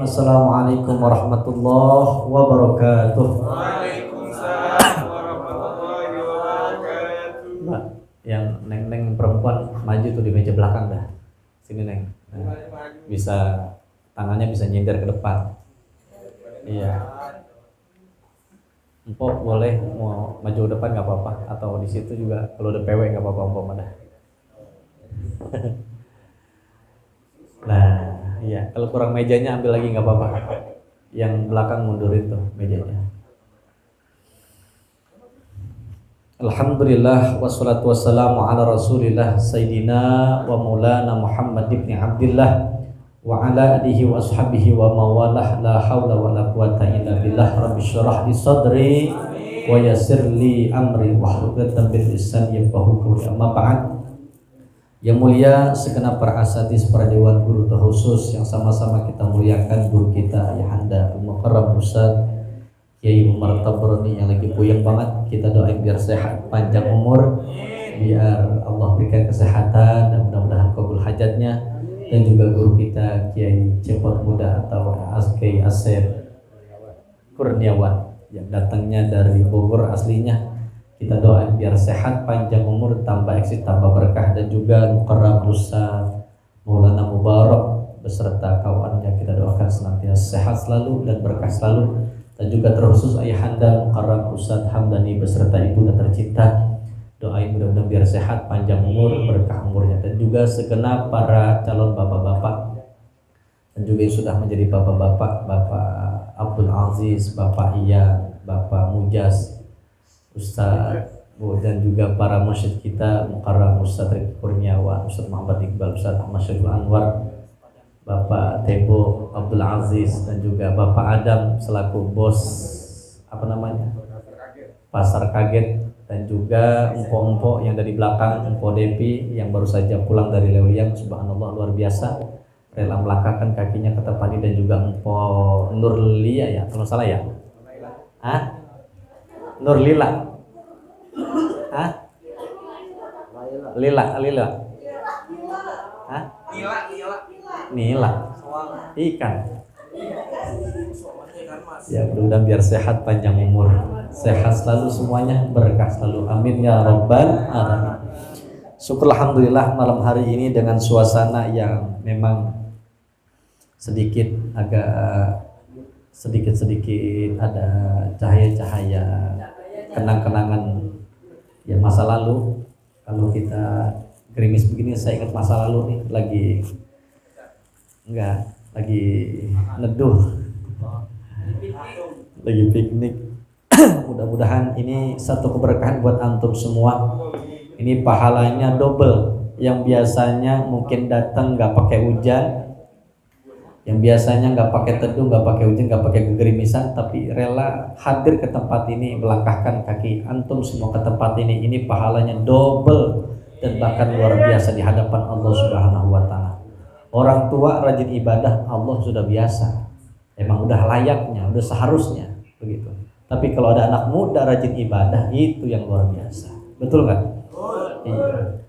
Bismillahirrahmanirrahim. Assalamualaikum warahmatullahi wabarakatuh. Waalaikumsalam warahmatullahi wabarakatuh. Mbak, yang neng perempuan maju tuh di meja belakang dah. Sini neng. Nah, bisa tangannya bisa nyender ke depan. Iya. Empok boleh mau maju ke depan nggak apa-apa, atau di situ juga kalau udah PW nggak apa-apa empok dah. Nah, iya. Kalau kurang mejanya ambil lagi nggak apa-apa. Yang belakang mundurin tuh mejanya. Alhamdulillah wassalatu wassalamu ala rasulillah Sayyidina wa maulana Muhammad ibn Abdillah wa ala alihi wa ashabihi wa mawalah. La hawla wa la quwata illa billah. Rabbi syrah li sadri wa yassir li amri wahlul 'uqdatam min lisani yafqahu qawli. Amma ba'd. Yang mulia segenap para asatidz, para dewan guru terkhusus yang sama-sama kita muliakan guru kita Ayahanda Al-Mukarram Ustaz Kiai Umar Tabrani yang lagi puyeng banget. Kita doain biar sehat, panjang umur, biar Allah berikan kesehatan dan mudah-mudahan kabul hajatnya. Dan juga guru kita Kiai Cepot Muda atau Kiai Asep Kurniawan yang datangnya dari Bogor aslinya. Kita doain biar sehat, panjang umur, tambah eksis, tambah berkah. Dan juga Mukarram Ustaz Maulana Mubarak beserta kawannya kita doakan senantiasa sehat selalu dan berkah selalu. Dan juga terkhusus Ayahanda Mukarram Ustaz Hamdani beserta ibu dan tercinta, doain mudah-mudahan biar sehat, panjang umur, berkah umurnya. Dan juga segenap para calon bapak-bapak dan juga yang sudah menjadi bapak-bapak, Bapak Abdul Aziz, Bapak Iyan, Bapak Mujas, Ustaz dan juga para mursyid kita Mukarram Ustaz Riki Kurniawan, Ustaz Muhammad Iqbal, Ustaz Ahmad Syariful Anwar, Bapak Tebo Abdul Aziz, dan juga Bapak Adam selaku bos Pasar Kaget, dan juga empok-empok yang dari belakang, Empok Depi yang baru saja pulang dari Leuliang. Subhanallah, luar biasa, rela melangkahkan kakinya ke tempat ini. Dan juga Empok Nurlia ya, kalau salah ya, Nurlila, Lila, Nila, ikan. Ya, mudah-mudahan biar sehat, panjang umur, sehat selalu semuanya, berkah selalu, amin ya rabbal alamin. Syukur alhamdulillah malam hari ini dengan suasana yang memang sedikit ada cahaya-cahaya kenang-kenangan ya masa lalu. Kalau kita gerimis begini, saya ingat masa lalu nih, lagi neduh, lagi piknik. Mudah-mudahan ini satu keberkahan buat antum semua. Ini pahalanya double. Yang biasanya mungkin datang nggak pakai hujan, yang biasanya nggak pakai teduh, nggak pakai hujan, nggak pakai kegerimisan, tapi rela hadir ke tempat ini, melangkahkan kaki antum semua ke tempat ini pahalanya double dan bahkan luar biasa di hadapan Allah Subhanahu wa taala. Orang tua rajin ibadah, Allah sudah biasa, emang udah layaknya, udah seharusnya begitu. Tapi kalau ada anak muda rajin ibadah, itu yang luar biasa, betul kan? Iya.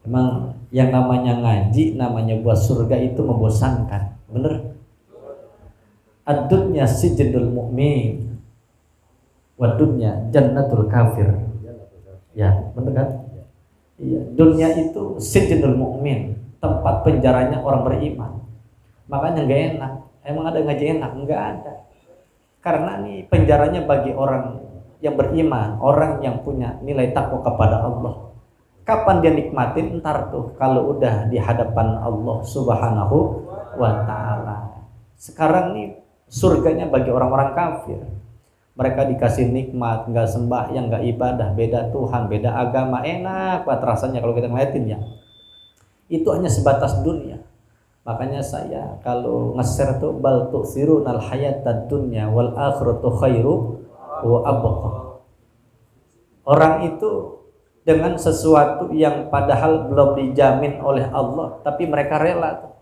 Emang yang namanya ngaji, namanya buat surga itu membosankan, bener? Ad-dunya sijnul mu'min wa dunya jannatul kafir. Ya, bener kan? Iya, dunia itu sijnul mu'min, tempat penjaranya orang beriman. Makanya enggak enak. Emang ada ngaji enak? Enggak ada. Karena nih penjaranya bagi orang yang beriman, orang yang punya nilai takwa kepada Allah. Kapan dia nikmatin? Ntar tuh kalau udah di hadapan Allah Subhanahu wa ta'ala. Sekarang nih surganya bagi orang-orang kafir. Mereka dikasih nikmat, nggak sembahyang, nggak ibadah, beda Tuhan, beda agama, enak banget rasanya kalau kita ngeliatin ya. Itu hanya sebatas dunia. Makanya saya kalau nge-share tuh bal tu'thirunal hayatad dunya wal akhiratu khairu wa abqa. Orang itu dengan sesuatu yang padahal belum dijamin oleh Allah, tapi mereka rela tuh.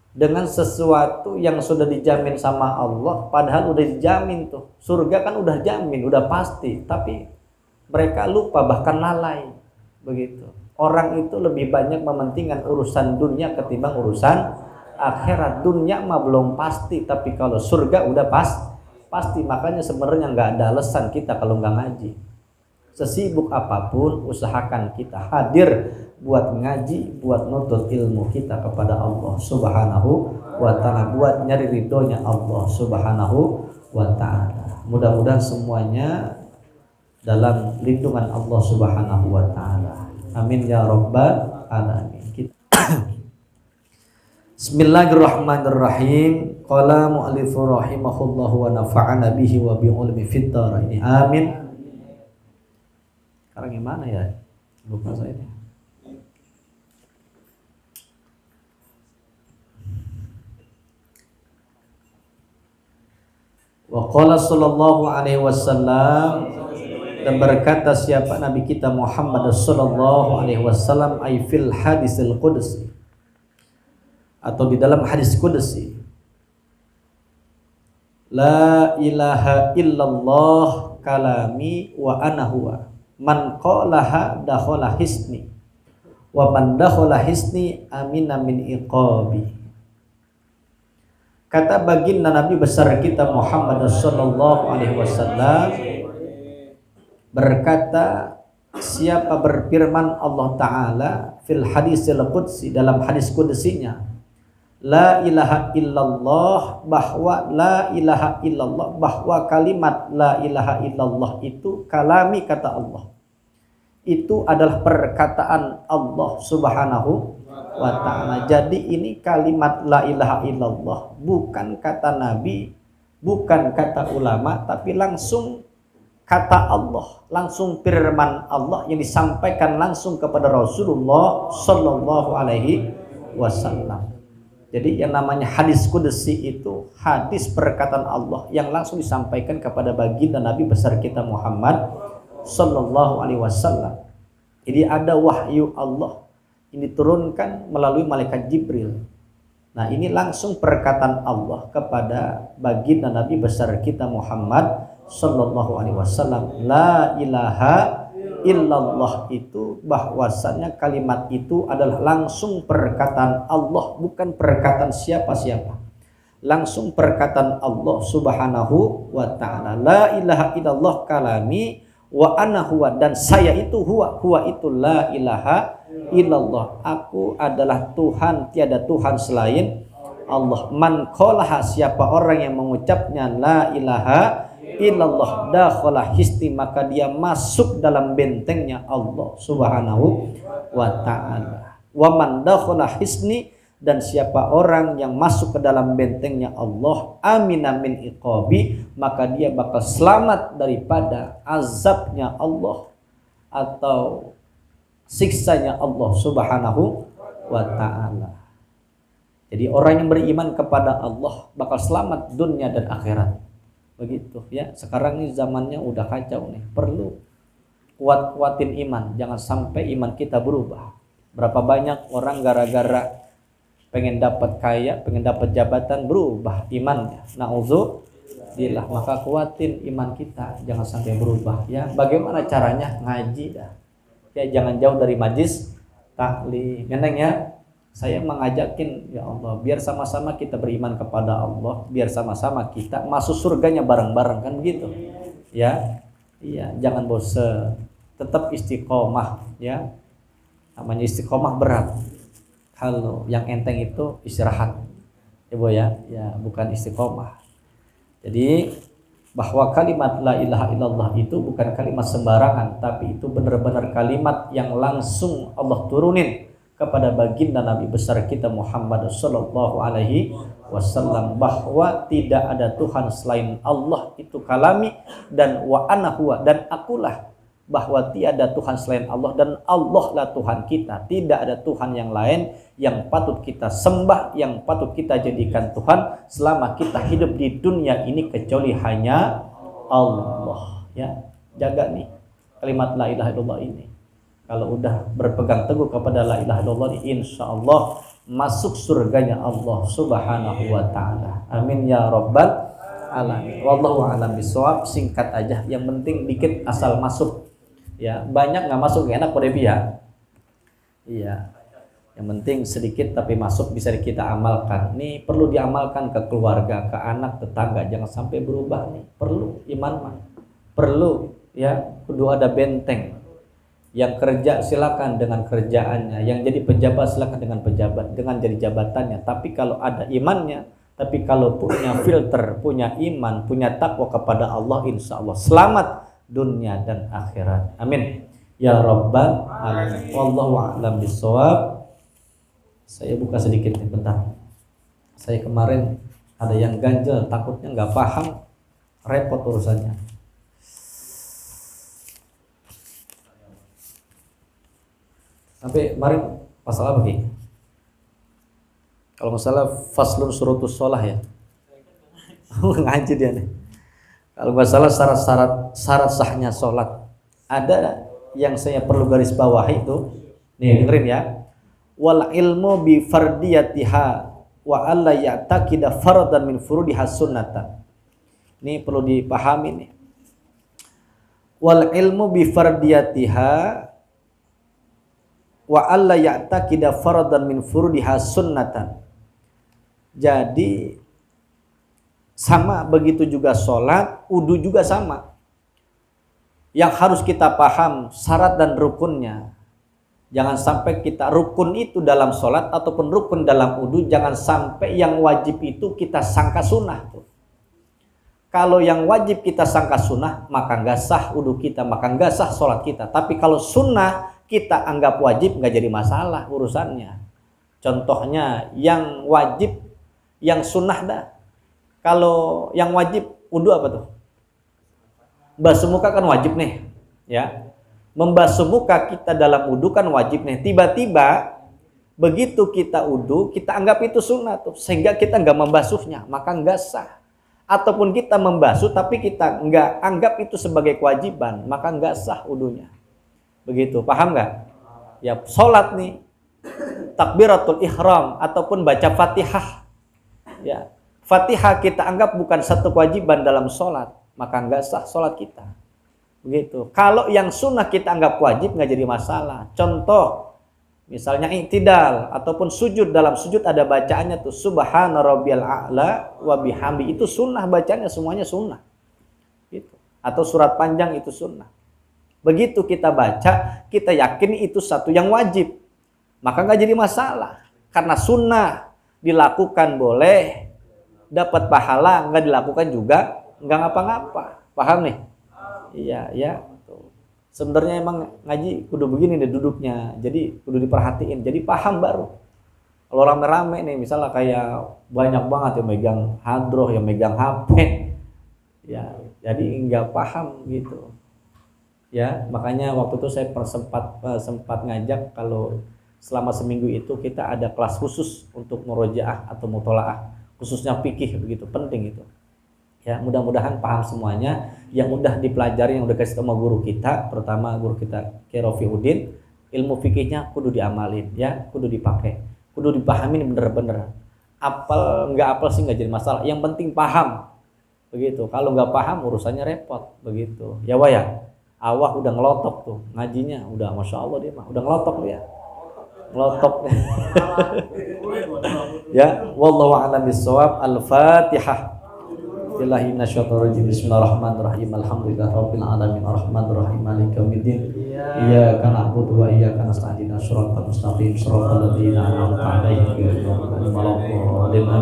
Dengan sesuatu yang sudah dijamin sama Allah, padahal udah dijamin tuh. Surga kan udah jamin, udah pasti, tapi mereka lupa, bahkan lalai. Begitu. Orang itu lebih banyak mementingkan urusan dunia ketimbang urusan akhirat. Dunia mah belum pasti, tapi kalau surga udah pasti. Makanya sebenarnya nggak ada alasan kita kalau nggak ngaji. Sesibuk apapun usahakan kita hadir buat ngaji, buat nuntut ilmu kita kepada Allah Subhanahu wa ta'ala, buat nyari ridhonya Allah Subhanahu wa ta'ala. Mudah-mudahan semuanya dalam lindungan Allah Subhanahu wa ta'ala. Amin ya rabbal alamin. Bismillahirrahmanirrahim. Qala mu'allifu rahimahullahu wa nafa'ana bihi wa bi'ulmi fid dharain. Amin. Sekarang gimana ya? Lupa saya ini. Wa qala sallallahu alaihi wasallam, dan berkata siapa Nabi kita Muhammad sallallahu alaihi wasallam, ay fil hadisil qudsi, atau di dalam hadis qudsi, la ilaha illallah kalami wa ana huwa, man qalaha dakhala hisni wa man dakhala hisni amina min iqabi. Kata baginda Nabi besar kita Muhammad sallallahu alaihi wasallam berkata, siapa berfirman Allah Ta'ala fil hadisil qudsi, dalam hadis qudsinya, la ilaha illallah, bahwa la ilaha illallah, bahwa kalimat la ilaha illallah itu kalami, kata Allah, itu adalah perkataan Allah Subhanahu wa ta'ala. Jadi ini kalimat la ilaha illallah bukan kata Nabi, bukan kata ulama, tapi langsung kata Allah, langsung firman Allah yang disampaikan langsung kepada Rasulullah sallallahu alaihi wasallam. Jadi yang namanya hadis qudsi itu hadis perkataan Allah yang langsung disampaikan kepada baginda Nabi besar kita Muhammad sallallahu alaihi wasallam. Jadi ada wahyu Allah ini diturunkan melalui malaikat Jibril. Nah, ini langsung perkataan Allah kepada baginda Nabi besar kita Muhammad sallallahu alaihi wasallam. La ilaha illallah itu bahwasannya kalimat itu adalah langsung perkataan Allah, bukan perkataan siapa-siapa. Langsung perkataan Allah Subhanahu wa ta'ala. La ilaha illallah kalami wa ana huwa, dan saya itu huwa itu la ilaha illallah, aku adalah Tuhan, tiada Tuhan selain Allah. Man qalaha, siapa orang yang mengucapnya la ilaha illallah, dakhala hisni, maka dia masuk dalam bentengnya Allah Subhanahu wa ta'ala. Wa man dakhala hisni, dan siapa orang yang masuk ke dalam bentengnya Allah, amina min iqabi, maka dia bakal selamat daripada azabnya Allah atau siksanya Allah Subhanahu wa ta'ala. Jadi orang yang beriman kepada Allah bakal selamat dunia dan akhirat. Begitu ya. Sekarang ini zamannya udah kacau nih. Perlu kuat-kuatin iman, jangan sampai iman kita berubah. Berapa banyak orang gara-gara pengen dapat kaya, pengen dapat jabatan, berubah imannya. Na'udzubillah. Maka kuatin iman kita, jangan sampai berubah ya. Bagaimana caranya? Ngaji dah. Ya, jangan jauh dari majlis taklim. Ngeneng ya. Saya mengajakin ya Allah, biar sama-sama kita beriman kepada Allah, biar sama-sama kita masuk surganya bareng-bareng, kan begitu. Ya. Iya, jangan bosan. Tetap istiqomah ya. Namanya istiqomah berat. Kalau yang enteng itu istirahat, ya Bu ya, bukan istiqomah. Jadi bahwa kalimat la ilaha illallah itu bukan kalimat sembarangan, tapi itu benar-benar kalimat yang langsung Allah turunin kepada baginda Nabi besar kita Muhammad sallallahu alaihi wasallam, bahwa tidak ada Tuhan selain Allah, itu kalami, dan wa ana huwa, dan akulah, bahwa tiada Tuhan selain Allah, dan Allah lah Tuhan kita. Tidak ada Tuhan yang lain yang patut kita sembah, yang patut kita jadikan Tuhan selama kita hidup di dunia ini, kecuali hanya Allah ya. Jaga nih kalimat la ilaha illallah ini. Kalau udah berpegang teguh kepada la ilaha illallah ini, insyaallah masuk surganya Allah Subhanahu wa ta'ala. Amin ya rabbal alamin. Wallahu a'lam bishawab. Singkat aja, yang penting dikit asal masuk. Ya, banyak nggak masuk, gak enak pada dia. Iya. Yang penting sedikit tapi masuk bisa kita amalkan. Nih perlu diamalkan ke keluarga, ke anak, tetangga. Jangan sampai berubah nih. Perlu iman mah. Perlu ya. Kedua ada benteng. Yang kerja silakan dengan kerjaannya. Yang jadi pejabat silakan dengan pejabat, dengan jadi jabatannya. Tapi kalau ada imannya, tapi kalau punya filter, punya iman, punya takwa kepada Allah, insya Allah selamat dunia dan akhirat. Amin. Ya Rabbal Alamin. Wallahu a'lam bishawab. Saya buka sedikit nih, bentar. Saya kemarin ada yang ganjel, takutnya nggak paham, repot urusannya. Sampai kemarin pasal apa Ki? Kalau nggak salah faslun surutus sholah ya. Ngaji dia nih. Kalau nggak salah syarat sahnya sholat. Ada yang saya perlu garis bawahi itu. Nih dengerin ya. Wal ilmu bi fardiyatiha wa alla ya'taqida faradan min furudiha sunnatan. Ini perlu dipahami nih. Wal ilmu bi fardiyatiha wa alla ya'taqida faradan min furudiha sunnatan. Jadi sama begitu juga sholat, wudu juga sama. Yang harus kita paham syarat dan rukunnya. Jangan sampai kita rukun itu dalam sholat ataupun rukun dalam wudu, jangan sampai yang wajib itu kita sangka sunnah. Kalau yang wajib kita sangka sunnah, maka nggak sah wudu kita, maka nggak sah sholat kita. Tapi kalau sunnah kita anggap wajib, nggak jadi masalah urusannya. Contohnya yang wajib, yang sunnah dah. Kalau yang wajib wudu apa tuh? Basuh muka kan wajib nih, ya. Membasuh muka kita dalam wudu kan wajib nih. Tiba-tiba begitu kita wudu, kita anggap itu sunnah tuh, sehingga kita nggak membasuhnya, maka nggak sah. Ataupun kita membasuh tapi kita nggak anggap itu sebagai kewajiban, maka nggak sah wudunya. Begitu, paham nggak? Ya, sholat nih, takbiratul ihram ataupun baca Fatihah. Ya, Fatihah kita anggap bukan satu kewajiban dalam sholat, maka nggak sah sholat kita. Begitu. Kalau yang sunnah kita anggap wajib, nggak jadi masalah. Contoh, misalnya i'tidal ataupun sujud, dalam sujud ada bacaannya tuh subhana rabbiyal a'la wa bihamdi, itu sunnah bacanya, semuanya sunnah. Gitu. Atau surat panjang itu sunnah. Begitu kita baca, kita yakin itu satu yang wajib, maka nggak jadi masalah. Karena sunnah dilakukan boleh, dapat pahala, nggak dilakukan juga nggak ngapa-ngapa. Paham nih? Iya, ya. Sebenarnya emang ngaji kudu begini deh duduknya, jadi kudu diperhatiin, jadi paham baru. Kalau rame-rame nih, misalnya kayak banyak banget yang megang hadroh, yang megang HP, ya, jadi nggak paham gitu. Ya, makanya waktu itu saya sempat ngajak kalau selama seminggu itu kita ada kelas khusus untuk murojaah atau mutolaah, khususnya fikih, begitu penting itu. Ya, mudah-mudahan paham semuanya. Yang udah dipelajari, yang udah kasih sama guru kita, pertama guru kita Ki Rofiuddin, ilmu fikihnya kudu diamalin, ya, kudu dipakai, kudu dipahamin bener-bener. Apal nggak apal sih nggak jadi masalah. Yang penting paham, begitu. Kalau nggak paham urusannya repot, begitu. Ya wah ya, awah udah ngelotok tuh ngajinya, udah masya Allah dia mah, udah ngelotok lu ya, ngelotok. Ya, wallahu a'lam bishawab. Al-Fatihah. Bismillahirrahmanirrahim. Alhamdulillahirabbil alamin arrahmanir rahim maliki yaumiddin. Iyyaka na'budu wa iyyaka nasta'in. Shiratal mustaqim shiratal ladzina an'amta 'alaihim ghairil maghdubi 'alaihim waladdallin.